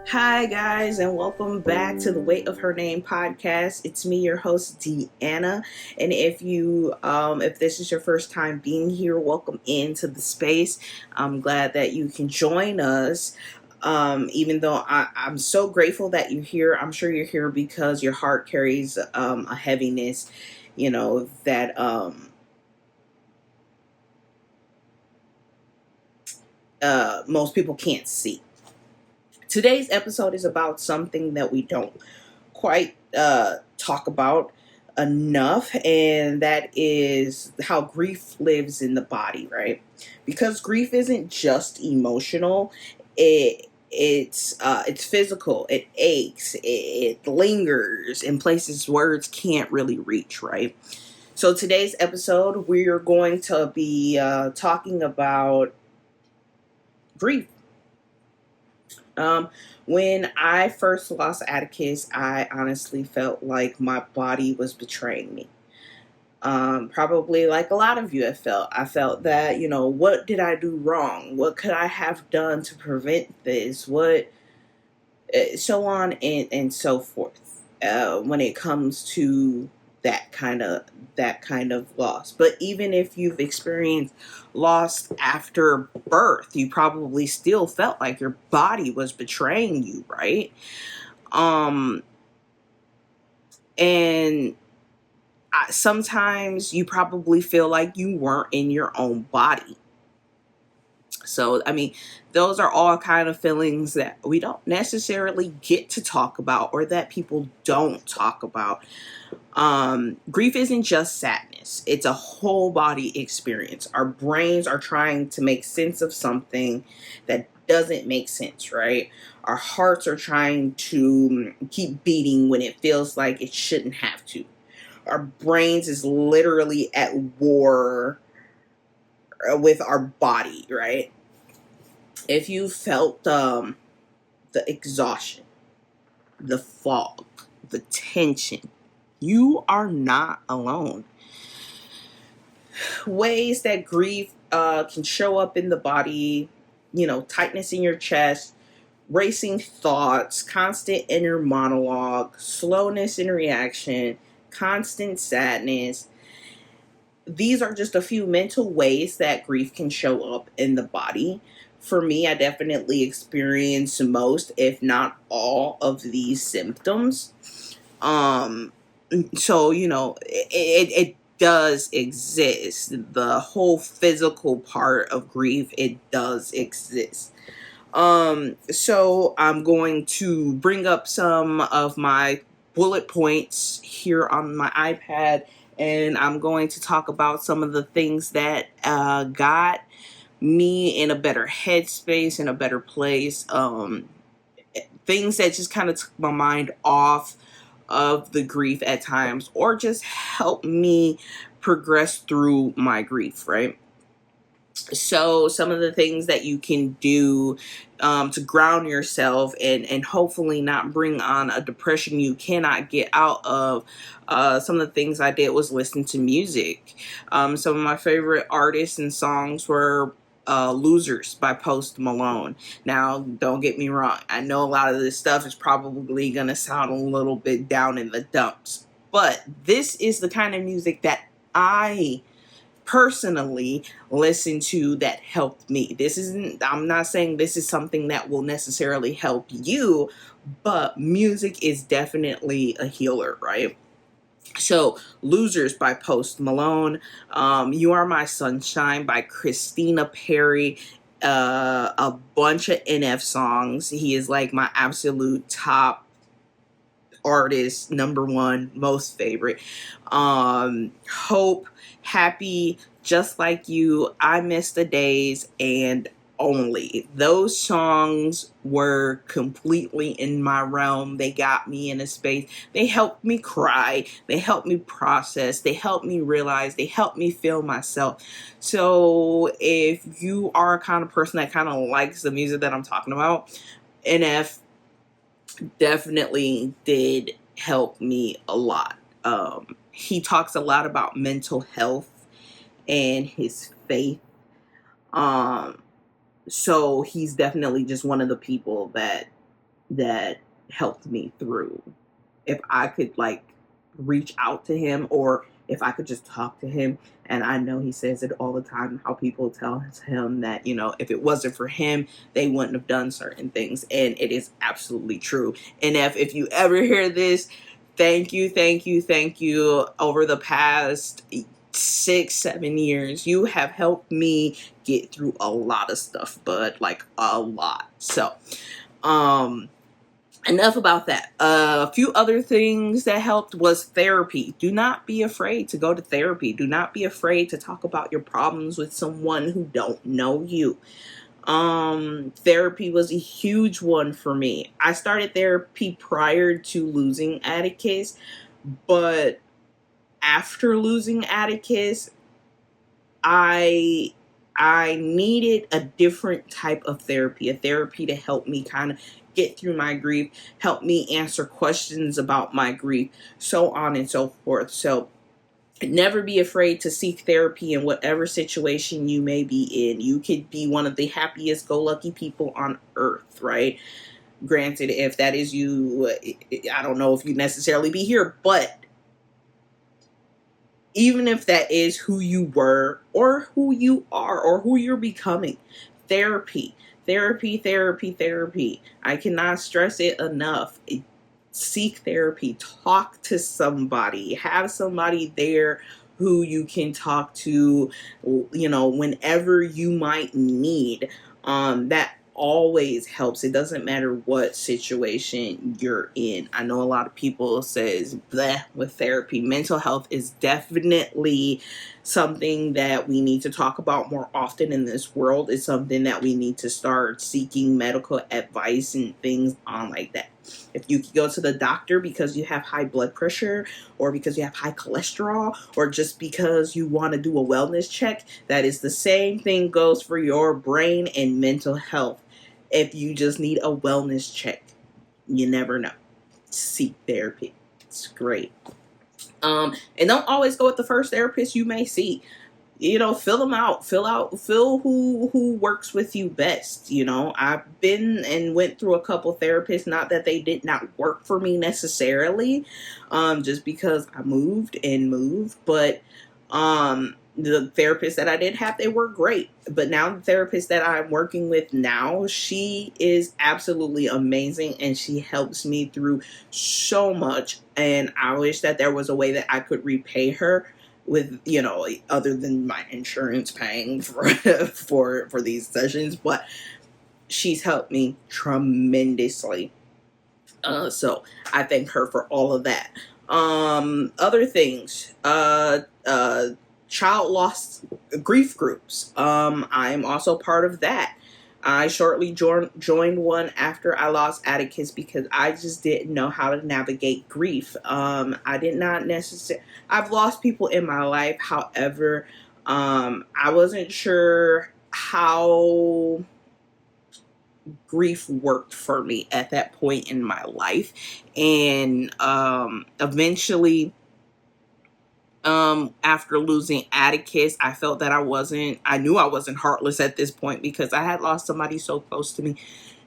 Hi, guys, and welcome back to the Weight of Her Name podcast. It's me, your host, Deanna. And if this is your first time being here, welcome into the space. I'm glad that you can join us. Even though I'm so grateful that you're here, I'm sure you're here because your heart carries a heaviness, that most people can't see. Today's episode is about something that we don't quite talk about enough, and that is how grief lives in the body, right? Because grief isn't just emotional; it's physical. It aches. It lingers in places words can't really reach, right? So today's episode, we are going to be talking about grief. Um, when I first lost Atticus, I honestly felt like my body was betraying me. Probably like a lot of you have felt. I felt that, what did I do wrong? What could I have done to prevent this? So on and so forth. When it comes to that kind of loss. But even if you've experienced loss after birth, you probably still felt like your body was betraying you, right? Um and sometimes you probably feel like you weren't in your own body. So, those are all kind of feelings that we don't necessarily get to talk about, or that people don't talk about. Grief isn't just sadness. It's a whole body experience. Our brains are trying to make sense of something that doesn't make sense, right? Our hearts are trying to keep beating when it feels like it shouldn't have to. Our brains is literally at war with our body, right? If you felt the exhaustion, the fog, the tension, you are not alone. Ways that grief can show up in the body, tightness in your chest, racing thoughts, constant inner monologue, slowness in reaction, constant sadness. These are just a few mental ways that grief can show up in the body. For me, I definitely experience most, if not all, of these symptoms. Um, so, it does exist. The whole physical part of grief, it does exist. So I'm going to bring up some of my bullet points here on my iPad, and I'm going to talk about some of the things that got me in a better headspace, in a better place. Things that just kind of took my mind off of the grief at times, or just helped me progress through my grief, right? So some of the things that you can do to ground yourself and hopefully not bring on a depression you cannot get out of. Some of the things I did was listen to music. Some of my favorite artists and songs were Losers by Post Malone. Now, don't get me wrong. I know a lot of this stuff is probably going to sound a little bit down in the dumps. But this is the kind of music that I personally listen to that helped me. I'm not saying this is something that will necessarily help you, but music is definitely a healer, right? So, Losers by Post Malone, You Are My Sunshine by Christina Perry, a bunch of NF songs. He is like my absolute top artist, number one, most favorite. Hope, Happy, Just Like You, I Miss the Days, and Only. Those songs were completely in my realm. They got me in a space. They helped me cry. They helped me process. They helped me realize. They helped me feel myself. So if you are a kind of person that kind of likes the music that I'm talking about, NF definitely did help me a lot. He talks a lot about mental health and his faith. So he's definitely just one of the people that that helped me through. If I could like reach out to him, or if I could just talk to him. And I know he says it all the time, how people tell him that, you know, if it wasn't for him, they wouldn't have done certain things. And it is absolutely true. And if you ever hear this, thank you, thank you, thank you. Over the past 6-7 years, you have helped me get through a lot of stuff, but like a lot. So, enough about that. A few other things that helped was therapy. Do not be afraid to go to therapy. Do not be afraid to talk about your problems with someone who don't know you. Therapy was a huge one for me. I started therapy prior to losing Atticus, but after losing Atticus, I needed a different type of therapy, a therapy to help me kind of get through my grief, help me answer questions about my grief, so on and so forth. So never be afraid to seek therapy in whatever situation you may be in. You could be one of the happiest go lucky people on earth, right? Granted, if that is you, I don't know if you necessarily be here, but even if that is who you were or who you are or who you're becoming, therapy, therapy, therapy, therapy. I cannot stress it enough. Seek therapy, talk to somebody, have somebody there who you can talk to, you know, whenever you might need. That always helps. It doesn't matter what situation you're in. I know a lot of people says bleh with therapy. Mental health is definitely something that we need to talk about more often in this world. It's something that we need to start seeking medical advice and things on like that. If you could go to the doctor because you have high blood pressure, or because you have high cholesterol, or just because you want to do a wellness check, that is the same thing goes for your brain and mental health. If you just need a wellness check, you never know. Seek therapy. It's great. And don't always go with the first therapist you may see. You know, fill them out, fill who works with you best. You know, I've been and went through a couple therapists, not that they did not work for me necessarily, just because I moved, but the therapists that I did have, they were great. But now the therapist that I'm working with now, she is absolutely amazing, and she helps me through so much. And I wish that there was a way that I could repay her with, you know, other than my insurance paying for for these sessions, but she's helped me tremendously. So I thank her for all of that. Other things, child loss grief groups. I am also part of that. I shortly joined one after I lost Atticus because I just didn't know how to navigate grief. I did not necessarily. I've lost people in my life. However, I wasn't sure how grief worked for me at that point in my life. And eventually, after losing Atticus, I felt that I knew I wasn't heartless at this point because I had lost somebody so close to me.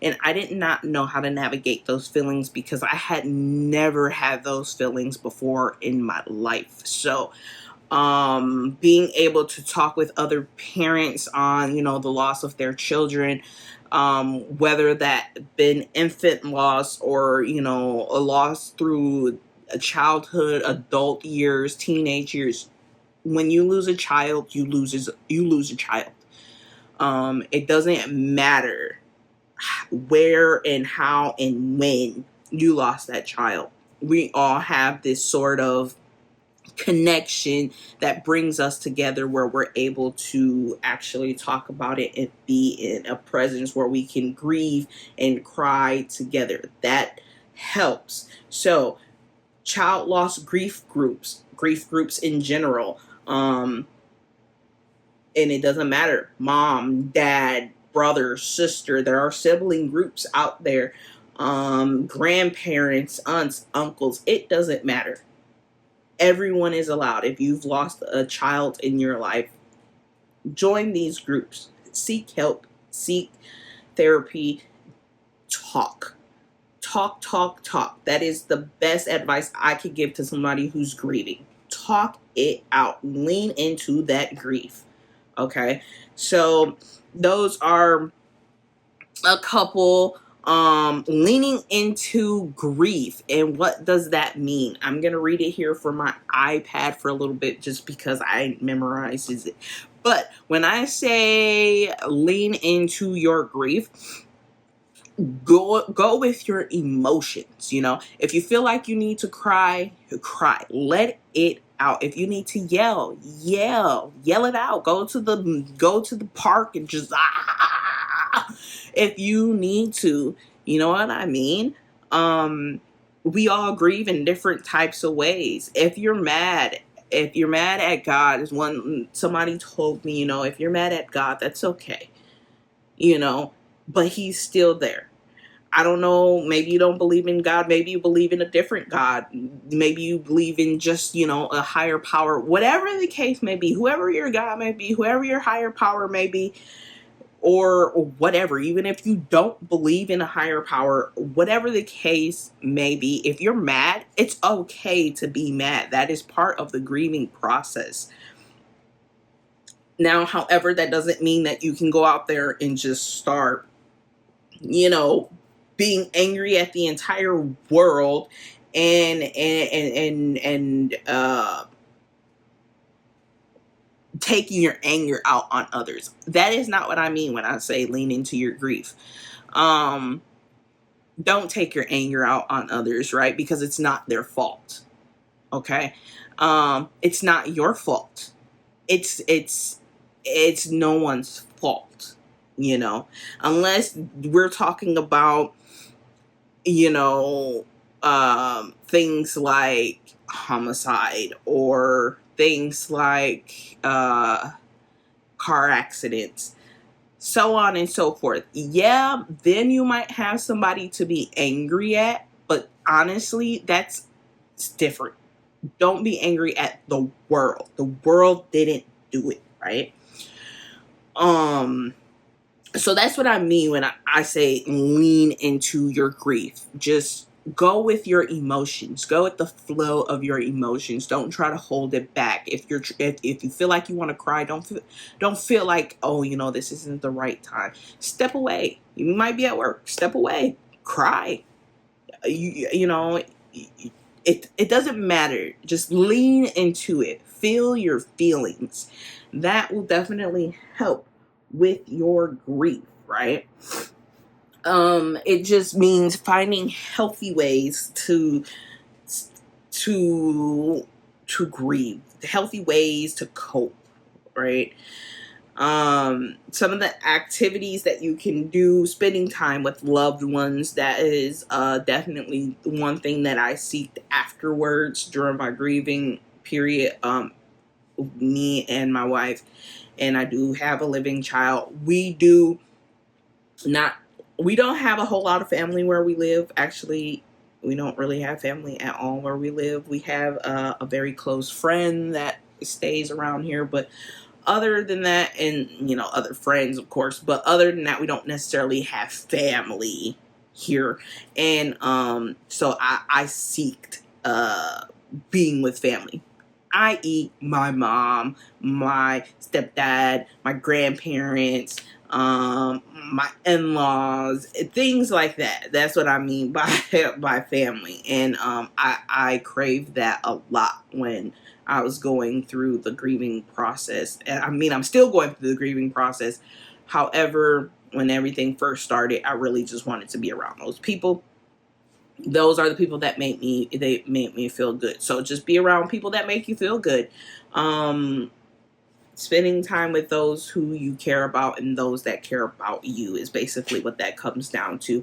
And I did not know how to navigate those feelings because I had never had those feelings before in my life. So, being able to talk with other parents on, you know, the loss of their children, whether that been infant loss or, you know, a loss through a childhood, adult years, teenage years. When you lose a child, you lose a child. It doesn't matter where and how and when you lost that child. We all have this sort of connection that brings us together where we're able to actually talk about it and be in a presence where we can grieve and cry together. That helps. So child loss grief groups in general. And it doesn't matter, mom, dad, brother, sister, there are sibling groups out there, grandparents, aunts, uncles, it doesn't matter. Everyone is allowed. If you've lost a child in your life, join these groups, seek help, seek therapy, talk. talk, talk, talk. That is the best advice I could give to somebody who's grieving. Talk it out. Lean into that grief. Okay. So those are a couple. Leaning into grief. And what does that mean? I'm going to read it here for my iPad for a little bit just because I memorized it. But when I say lean into your grief, go with your emotions. If you feel like you need to cry, let it out. If you need to yell it out. Go to the park and just if you need to. You know what I mean? We all grieve in different types of ways. If you're mad at God, is one somebody told me, if you're mad at God, that's okay. But he's still there. I don't know, maybe you don't believe in God, maybe you believe in a different God, maybe you believe in just, a higher power, whatever the case may be, whoever your God may be, whoever your higher power may be, or whatever, even if you don't believe in a higher power, whatever the case may be, if you're mad, it's okay to be mad. That is part of the grieving process. Now, however, that doesn't mean that you can go out there and just start, being angry at the entire world and taking your anger out on others. That is not what I mean when I say lean into your grief. Don't take your anger out on others, right? Because it's not their fault. Okay? It's not your fault. It's no one's fault, unless we're talking about, things like homicide or things like car accidents, so on and so forth. Yeah, then you might have somebody to be angry at, but honestly, that's different. Don't be angry at the world. The world didn't do it, right? So that's what I mean when I say lean into your grief. Just go with your emotions. Go with the flow of your emotions. Don't try to hold it back. If you feel like you want to cry, don't feel like, oh, this isn't the right time. Step away. You might be at work. Step away. Cry. It doesn't matter. Just lean into it. Feel your feelings. That will definitely help with your grief, right? It just means finding healthy ways to grieve, healthy ways to cope, right? Some of the activities that you can do, spending time with loved ones, that is definitely one thing that I seek afterwards during my grieving period. Me and my wife, and I do have a living child. We don't have a whole lot of family where we live. Actually, we don't really have family at all where we live. We have a very close friend that stays around here, but other than that, and other friends, of course, but other than that, we don't necessarily have family here. And so I seeked being with family, i.e. my mom, my stepdad, my grandparents, my in-laws, things like that. That's what I mean by family. And I craved that a lot when I was going through the grieving process. And I mean, I'm still going through the grieving process. However, when everything first started, I really just wanted to be around those people. Those are the people that make me feel good. So just be around people that make you feel good. Spending time with those who you care about and those that care about you is basically what that comes down to.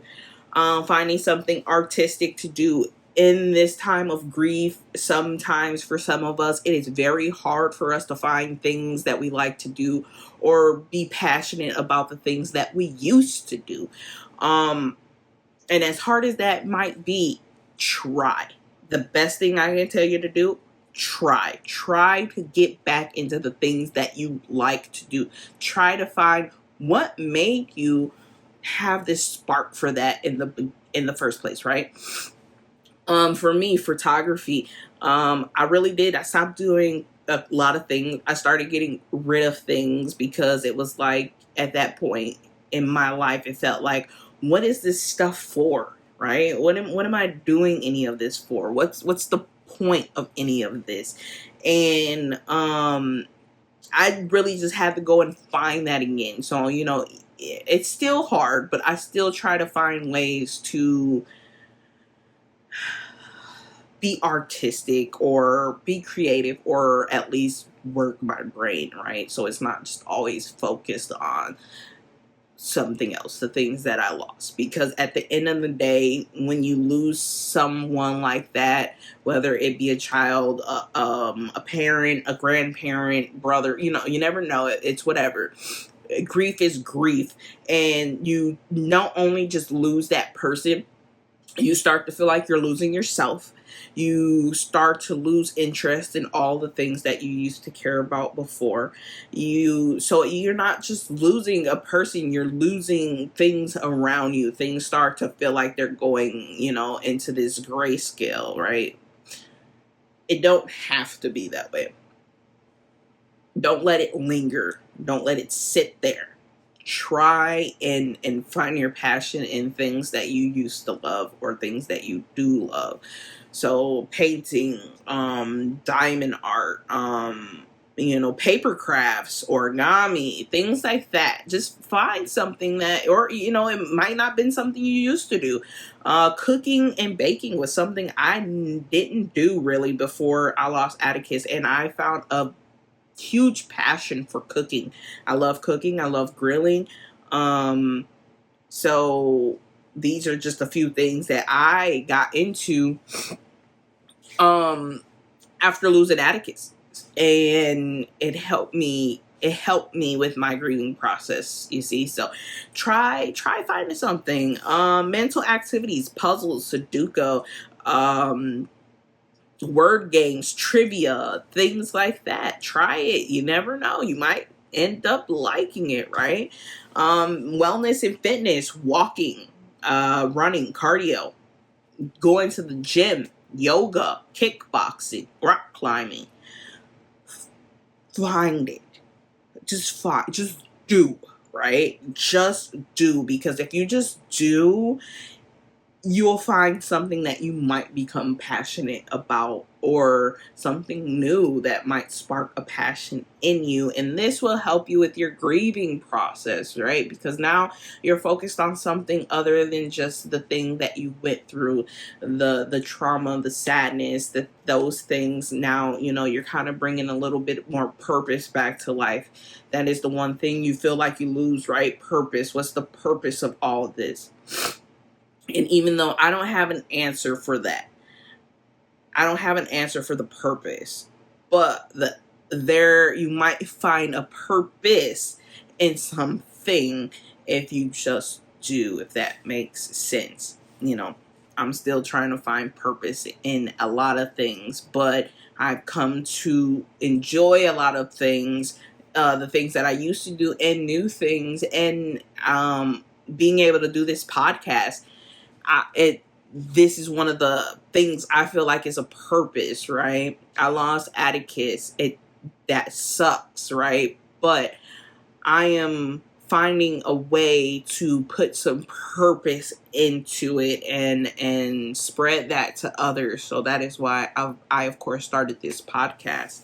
Finding something artistic to do in this time of grief. Sometimes for some of us, it is very hard for us to find things that we like to do or be passionate about the things that we used to do. And as hard as that might be, try. The best thing I can tell you to do, try. Try to get back into the things that you like to do. Try to find what made you have this spark for that in the first place, right? For me, photography, I really did. I stopped doing a lot of things. I started getting rid of things because it was like at that point in my life, it felt like, what is this stuff for? Right? What am I doing any of this for? What's the point of any of this? And I really just had to go and find that again. So, it's still hard, but I still try to find ways to be artistic or be creative or at least work my brain, right? So it's not just always focused on something else, the things that I lost. Because at the end of the day, when you lose someone like that, whether it be a child, a parent, a grandparent, brother, you never know. It's whatever. Grief is grief. And you not only just lose that person, you start to feel like you're losing yourself. You start to lose interest in all the things that you used to care about before. So you're not just losing a person, you're losing things around you. Things start to feel like they're going, into this grayscale, right? It don't have to be that way. Don't let it linger. Don't let it sit there. Try and find your passion in things that you used to love or things that you do love. So painting, diamond art, paper crafts, origami, things like that. Just find something that, or, it might not have been something you used to do. Cooking and baking was something I didn't do really before I lost Atticus, and I found a huge passion for cooking. I love cooking. I love grilling. So these are just a few things that I got into after losing Atticus, and it helped me with my grieving process, you see. So try finding something, mental activities, puzzles, Sudoku, word games, trivia, things like that. Try it. You never know. You might end up liking it, right? Wellness and fitness, walking, running, cardio, going to the gym, yoga, kickboxing, rock climbing. Find it. Just do, right? Just do, because if you just do, you'll find something that you might become passionate about, or something new that might spark a passion in you. And this will help you with your grieving process, right? Because now you're focused on something other than just the thing that you went through, the trauma, the sadness, those things. Now, you're kind of bringing a little bit more purpose back to life. That is the one thing you feel like you lose, right? Purpose. What's the purpose of all of this? And even though I don't have an answer for that, I don't have an answer for the purpose, but there you might find a purpose in something if you just do, if that makes sense. I'm still trying to find purpose in a lot of things, but I've come to enjoy a lot of things, the things that I used to do and new things, and being able to do this podcast. This is one of the things I feel like is a purpose, right? I lost Atticus. That sucks, right? But I am finding a way to put some purpose into it and spread that to others. So that is why I of course started this podcast.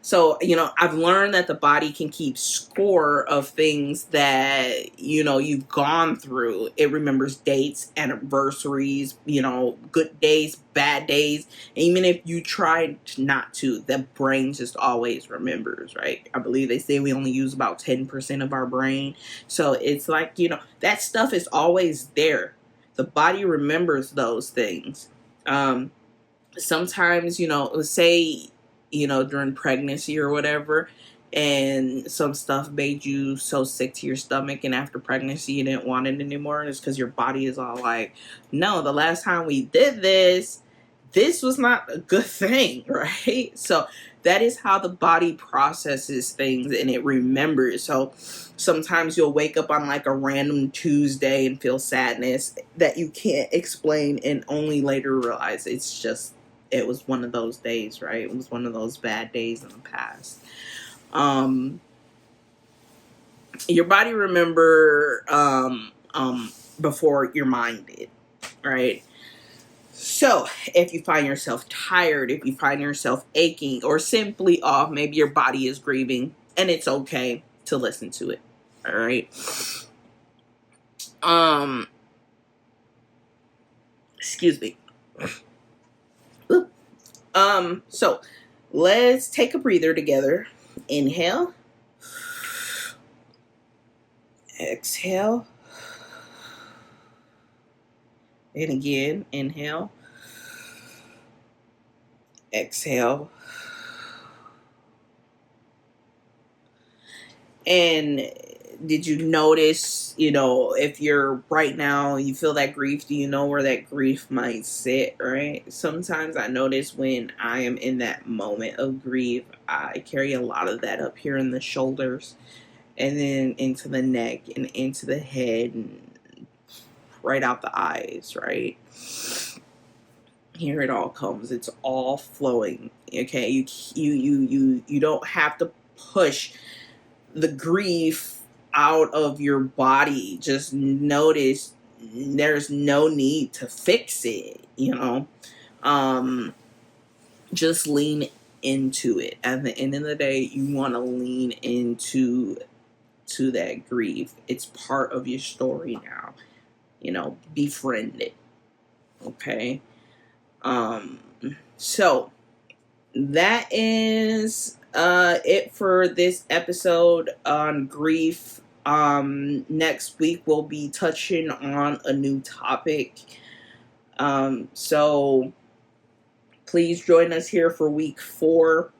So, I've learned that the body can keep score of things that, you've gone through. It remembers dates, anniversaries, good days, bad days. Even if you try not to, the brain just always remembers, right? I believe they say we only use about 10% of our brain. So it's like, that stuff is always there. The body remembers those things. Sometimes, let's say, during pregnancy or whatever, and some stuff made you so sick to your stomach, and after pregnancy you didn't want it anymore, and it's because your body is all like, no, the last time we did this was not a good thing, right? So That is how the body processes things and it remembers. So sometimes you'll wake up on like a random Tuesday and feel sadness that you can't explain and only later realize it was one of those days, right? It was one of those bad days in the past. Your body remember before your mind did, right? So if you find yourself tired, if you find yourself aching or simply off, maybe your body is grieving, and it's okay to listen to it. All right. Excuse me. So let's take a breather together. Inhale. Exhale. And again, inhale. Exhale. And did you notice, if you're right now, you feel that grief, do you know where that grief might sit, right? Sometimes I notice when I am in that moment of grief, I carry a lot of that up here in the shoulders and then into the neck and into the head and right out the eyes, right? Here it all comes. It's all flowing. Okay, you don't have to push the grief out of your body. Just notice there's no need to fix it, just lean into it. At the end of the day, you want to lean into that grief. It's part of your story now. Befriend it. Okay. So that is it for this episode on grief. Next week we'll be touching on a new topic. So please join us here for week 4.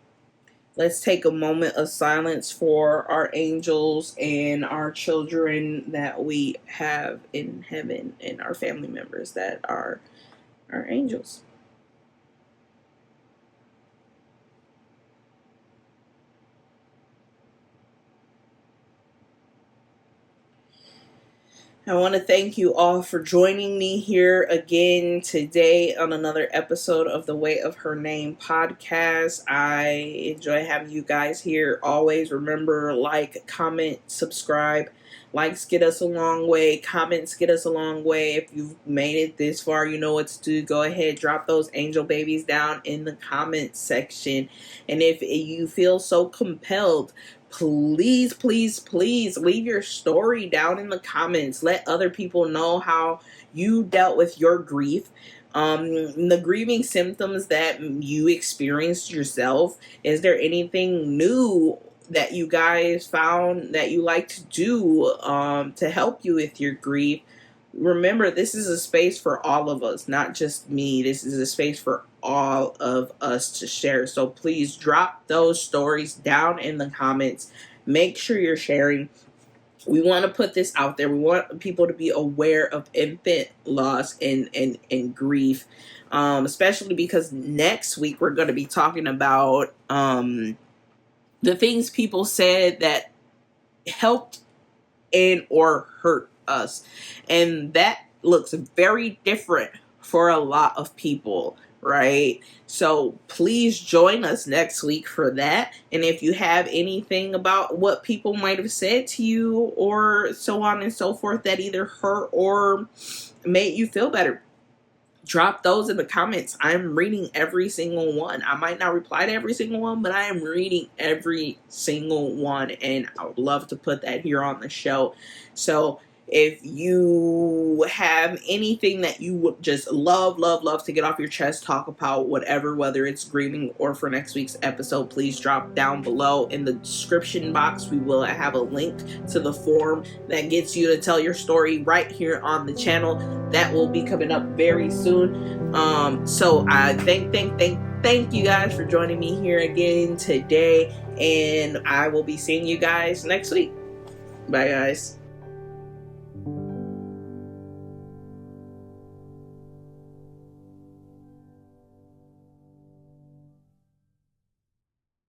Let's take a moment of silence for our angels and our children that we have in heaven and our family members that are our angels. I want to thank you all for joining me here again today on another episode of the Way of Her Name podcast. I enjoy having you guys here. Always remember, like, comment, subscribe. Likes get us a long way. Comments get us a long way. If you've made it this far, you know what to do. Go ahead, drop those angel babies down in the comments section. And if you feel so compelled, please, please, please leave your story down in the comments. Let other people know how you dealt with your grief. The grieving symptoms that you experienced yourself. Is there anything new that you guys found that you like to do to help you with your grief? Remember, this is a space for all of us, not just me. This is a space for all of us to share. So please drop those stories down in the comments. Make sure you're sharing. We want to put this out there. We want people to be aware of infant loss and grief, especially because next week we're going to be talking about the things people said that helped and or hurt us. And that looks very different for a lot of people, right? So please join us next week for that. And if you have anything about what people might have said to you or so on and so forth that either hurt or made you feel better, drop those in the comments. I'm reading every single one. I might not reply to every single one, but I am reading every single one, and I would love to put that here on the show. So if you have anything that you would just love to get off your chest, talk about whatever, whether it's grieving or for next week's episode, please drop down below in the description box. We will have a link to the form that gets you to tell your story right here on the channel. That will be coming up very soon. So I thank you guys for joining me here again today, and I will be seeing you guys next week. Bye, guys.